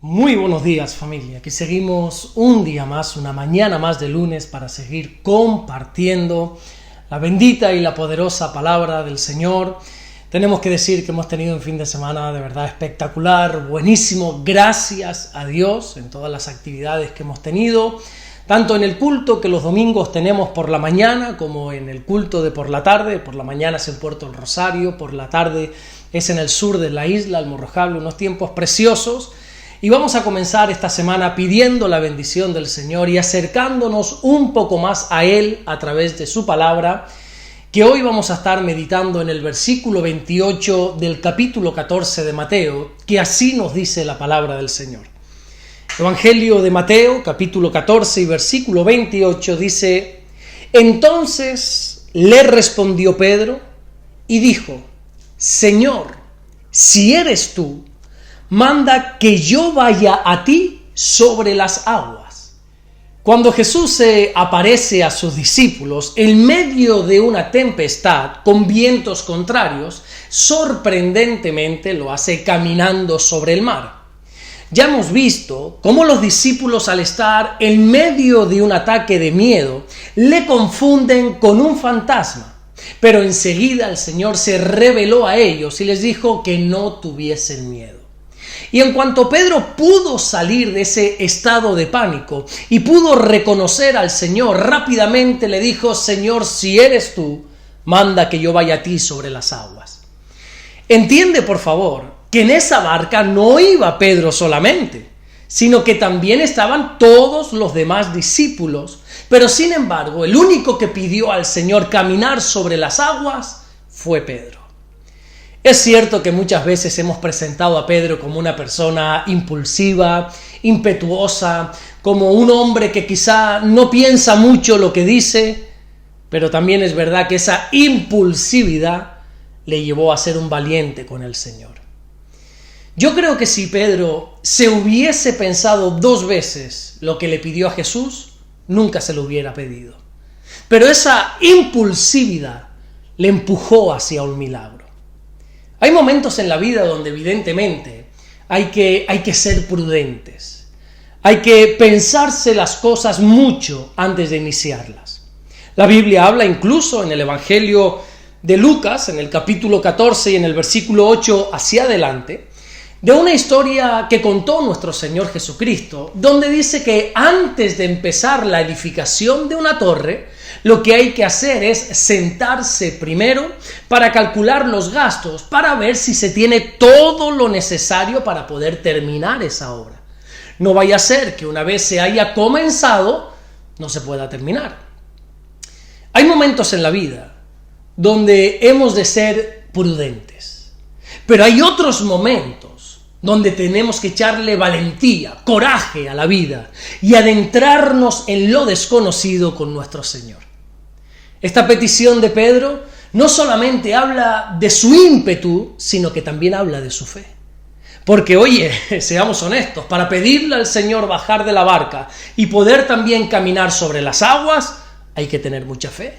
Muy buenos días, familia. Aquí seguimos un día más, una mañana más de lunes para seguir compartiendo la bendita y la poderosa palabra del Señor. Tenemos que decir que hemos tenido un fin de semana de verdad espectacular, buenísimo, gracias a Dios en todas las actividades que hemos tenido, tanto en el culto que los domingos tenemos por la mañana como en el culto de por la tarde. Por la mañana es en Puerto El Rosario, por la tarde es en el sur de la isla, Almorrojable, unos tiempos preciosos. Y vamos a comenzar esta semana pidiendo la bendición del Señor y acercándonos un poco más a Él a través de su palabra, que hoy vamos a estar meditando en el versículo 28 del capítulo 14 de Mateo, que así nos dice la palabra del Señor. Evangelio de Mateo, capítulo 14 y versículo 28 dice: Entonces le respondió Pedro y dijo: Señor, si eres tú, manda que yo vaya a ti sobre las aguas. Cuando Jesús se aparece a sus discípulos en medio de una tempestad con vientos contrarios, sorprendentemente lo hace caminando sobre el mar. Ya hemos visto cómo los discípulos, al estar en medio de un ataque de miedo, le confunden con un fantasma. Pero enseguida el Señor se reveló a ellos y les dijo que no tuviesen miedo. Y en cuanto Pedro pudo salir de ese estado de pánico y pudo reconocer al Señor, rápidamente le dijo: Señor, si eres tú, manda que yo vaya a ti sobre las aguas. Entiende, por favor, que en esa barca no iba Pedro solamente, sino que también estaban todos los demás discípulos. Pero sin embargo, el único que pidió al Señor caminar sobre las aguas fue Pedro. Es cierto que muchas veces hemos presentado a Pedro como una persona impulsiva, impetuosa, como un hombre que quizá no piensa mucho lo que dice, pero también es verdad que esa impulsividad le llevó a ser un valiente con el Señor. Yo creo que si Pedro se hubiese pensado 2 veces lo que le pidió a Jesús, nunca se lo hubiera pedido. Pero esa impulsividad le empujó hacia un milagro. Hay momentos en la vida donde evidentemente hay que ser prudentes. Hay que pensarse las cosas mucho antes de iniciarlas. La Biblia habla incluso en el Evangelio de Lucas, en el capítulo 14 y en el versículo 8 hacia adelante, de una historia que contó nuestro Señor Jesucristo, donde dice que antes de empezar la edificación de una torre, lo que hay que hacer es sentarse primero para calcular los gastos, para ver si se tiene todo lo necesario para poder terminar esa obra. No vaya a ser que una vez se haya comenzado, no se pueda terminar. Hay momentos en la vida donde hemos de ser prudentes, pero hay otros momentos donde tenemos que echarle valentía, coraje a la vida y adentrarnos en lo desconocido con nuestro Señor. Esta petición de Pedro no solamente habla de su ímpetu, sino que también habla de su fe. Porque, oye, seamos honestos, para pedirle al Señor bajar de la barca y poder también caminar sobre las aguas, hay que tener mucha fe.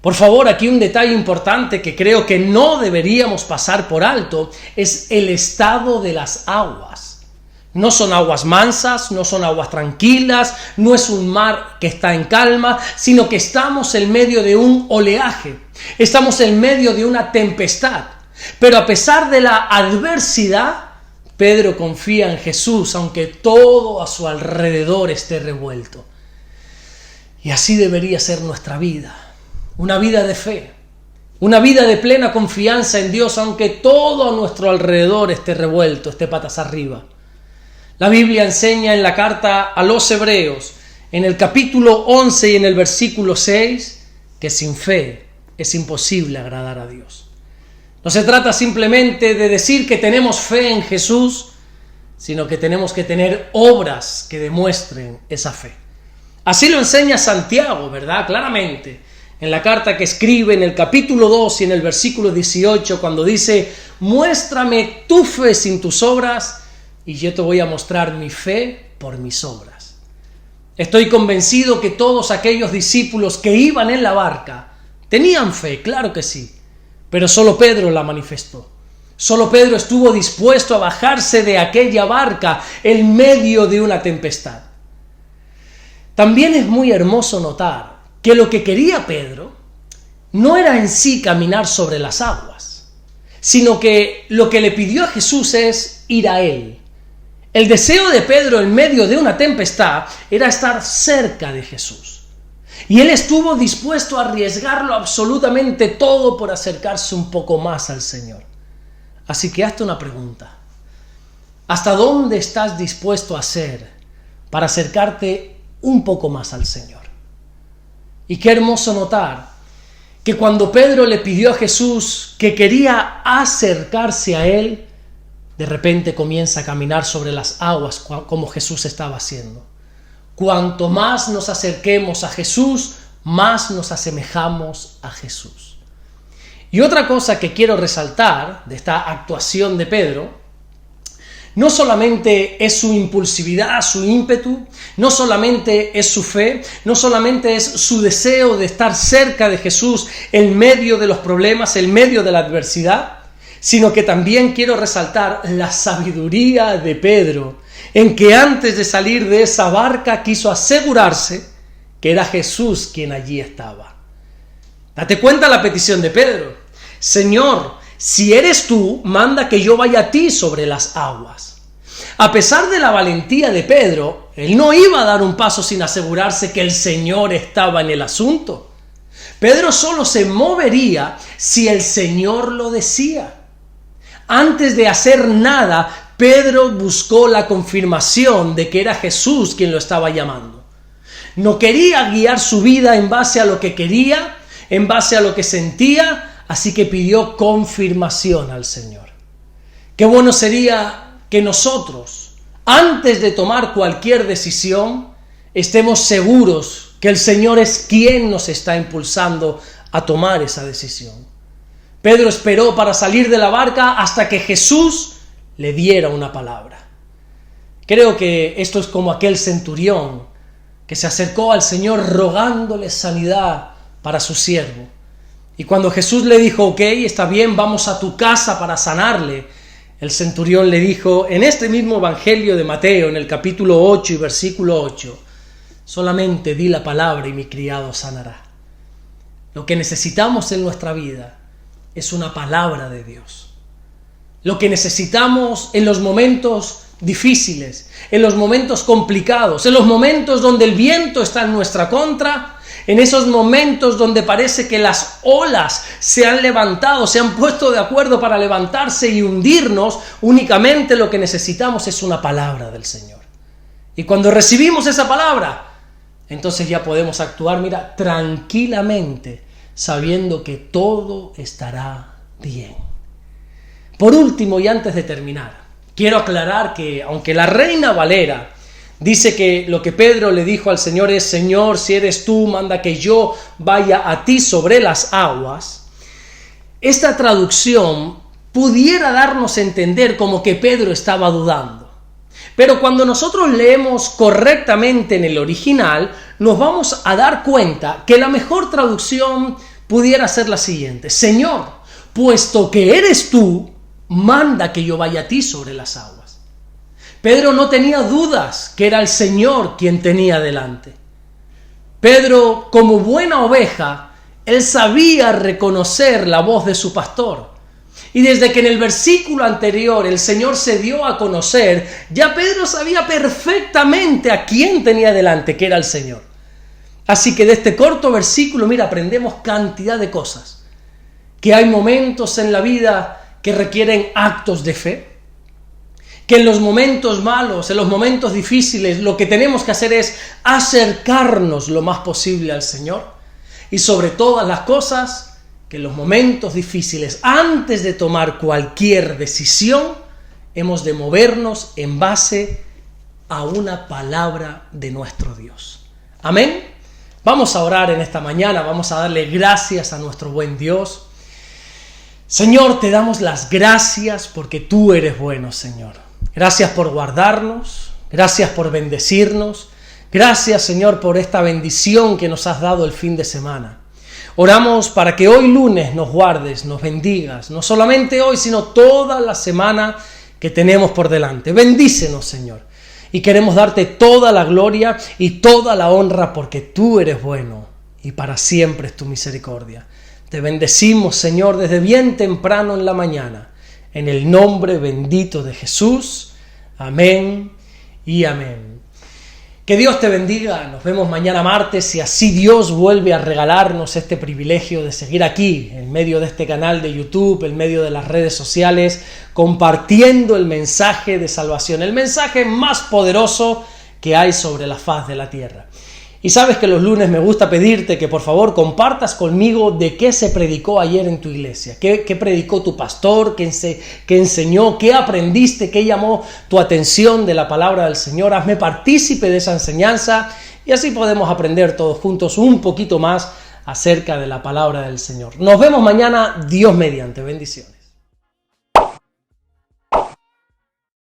Por favor, aquí un detalle importante que creo que no deberíamos pasar por alto es el estado de las aguas. No son aguas mansas, no son aguas tranquilas, no es un mar que está en calma, sino que estamos en medio de un oleaje, estamos en medio de una tempestad. Pero a pesar de la adversidad, Pedro confía en Jesús, aunque todo a su alrededor esté revuelto. Y así debería ser nuestra vida. Una vida de fe, una vida de plena confianza en Dios, aunque todo a nuestro alrededor esté revuelto, esté patas arriba. La Biblia enseña en la carta a los Hebreos, en el capítulo 11 y en el versículo 6, que sin fe es imposible agradar a Dios. No se trata simplemente de decir que tenemos fe en Jesús, sino que tenemos que tener obras que demuestren esa fe. Así lo enseña Santiago, ¿verdad? Claramente. En la carta que escribe en el capítulo 2 y en el versículo 18, cuando dice: muéstrame tu fe sin tus obras y yo te voy a mostrar mi fe por mis obras. Estoy convencido que todos aquellos discípulos que iban en la barca tenían fe, claro que sí, pero solo Pedro la manifestó. Solo Pedro estuvo dispuesto a bajarse de aquella barca en medio de una tempestad. También es muy hermoso notar que lo que quería Pedro no era en sí caminar sobre las aguas, sino que lo que le pidió a Jesús es ir a él. El deseo de Pedro en medio de una tempestad era estar cerca de Jesús. Y él estuvo dispuesto a arriesgarlo absolutamente todo por acercarse un poco más al Señor. Así que hazte una pregunta. ¿Hasta dónde estás dispuesto a hacer para acercarte un poco más al Señor? Y qué hermoso notar que cuando Pedro le pidió a Jesús que quería acercarse a él, de repente comienza a caminar sobre las aguas como Jesús estaba haciendo. Cuanto más nos acerquemos a Jesús, más nos asemejamos a Jesús. Y otra cosa que quiero resaltar de esta actuación de Pedro, no solamente es su impulsividad, su ímpetu, no solamente es su fe, no solamente es su deseo de estar cerca de Jesús en medio de los problemas, en medio de la adversidad, sino que también quiero resaltar la sabiduría de Pedro, en que antes de salir de esa barca quiso asegurarse que era Jesús quien allí estaba. Date cuenta la petición de Pedro: Señor, si eres tú, manda que yo vaya a ti sobre las aguas. A pesar de la valentía de Pedro, él no iba a dar un paso sin asegurarse que el Señor estaba en el asunto. Pedro solo se movería si el Señor lo decía. Antes de hacer nada, Pedro buscó la confirmación de que era Jesús quien lo estaba llamando. No quería guiar su vida en base a lo que quería, en base a lo que sentía, así que pidió confirmación al Señor. Qué bueno sería que nosotros, antes de tomar cualquier decisión, estemos seguros que el Señor es quien nos está impulsando a tomar esa decisión. Pedro esperó para salir de la barca hasta que Jesús le diera una palabra. Creo que esto es como aquel centurión que se acercó al Señor rogándole sanidad para su siervo. Y cuando Jesús le dijo: ok, está bien, vamos a tu casa para sanarle, el centurión le dijo en este mismo evangelio de Mateo, en el capítulo 8 y versículo 8, solamente di la palabra y mi criado sanará. Lo que necesitamos en nuestra vida es una palabra de Dios. Lo que necesitamos en los momentos difíciles, en los momentos complicados, en los momentos donde el viento está en nuestra contra, en esos momentos donde parece que las olas se han levantado, se han puesto de acuerdo para levantarse y hundirnos, únicamente lo que necesitamos es una palabra del Señor. Y cuando recibimos esa palabra, entonces ya podemos actuar, tranquilamente, sabiendo que todo estará bien. Por último, y antes de terminar, quiero aclarar que aunque la Reina Valera dice que lo que Pedro le dijo al Señor es: Señor, si eres tú, manda que yo vaya a ti sobre las aguas, esta traducción pudiera darnos a entender como que Pedro estaba dudando. Pero cuando nosotros leemos correctamente en el original, nos vamos a dar cuenta que la mejor traducción pudiera ser la siguiente: Señor, puesto que eres tú, manda que yo vaya a ti sobre las aguas. Pedro no tenía dudas que era el Señor quien tenía delante. Pedro, como buena oveja, él sabía reconocer la voz de su pastor. Y desde que en el versículo anterior el Señor se dio a conocer, ya Pedro sabía perfectamente a quién tenía delante, que era el Señor. Así que de este corto versículo, aprendemos cantidad de cosas. Que hay momentos en la vida que requieren actos de fe. Que en los momentos malos, en los momentos difíciles, lo que tenemos que hacer es acercarnos lo más posible al Señor. Y sobre todas las cosas, que en los momentos difíciles, antes de tomar cualquier decisión, hemos de movernos en base a una palabra de nuestro Dios. Amén. Vamos a orar en esta mañana, vamos a darle gracias a nuestro buen Dios. Señor, te damos las gracias porque tú eres bueno, Señor. Gracias por guardarnos, gracias por bendecirnos, gracias, Señor, por esta bendición que nos has dado el fin de semana. Oramos para que hoy lunes nos guardes, nos bendigas, no solamente hoy, sino toda la semana que tenemos por delante. Bendícenos, Señor. Y queremos darte toda la gloria y toda la honra porque tú eres bueno y para siempre es tu misericordia. Te bendecimos, Señor, desde bien temprano en la mañana. En el nombre bendito de Jesús. Amén y amén. Que Dios te bendiga, nos vemos mañana martes, si así Dios vuelve a regalarnos este privilegio de seguir aquí, en medio de este canal de YouTube, en medio de las redes sociales, compartiendo el mensaje de salvación, el mensaje más poderoso que hay sobre la faz de la tierra. Y sabes que los lunes me gusta pedirte que por favor compartas conmigo de qué se predicó ayer en tu iglesia, qué predicó tu pastor, qué enseñó, qué aprendiste, qué llamó tu atención de la palabra del Señor. Hazme partícipe de esa enseñanza y así podemos aprender todos juntos un poquito más acerca de la palabra del Señor. Nos vemos mañana, Dios mediante. Bendiciones.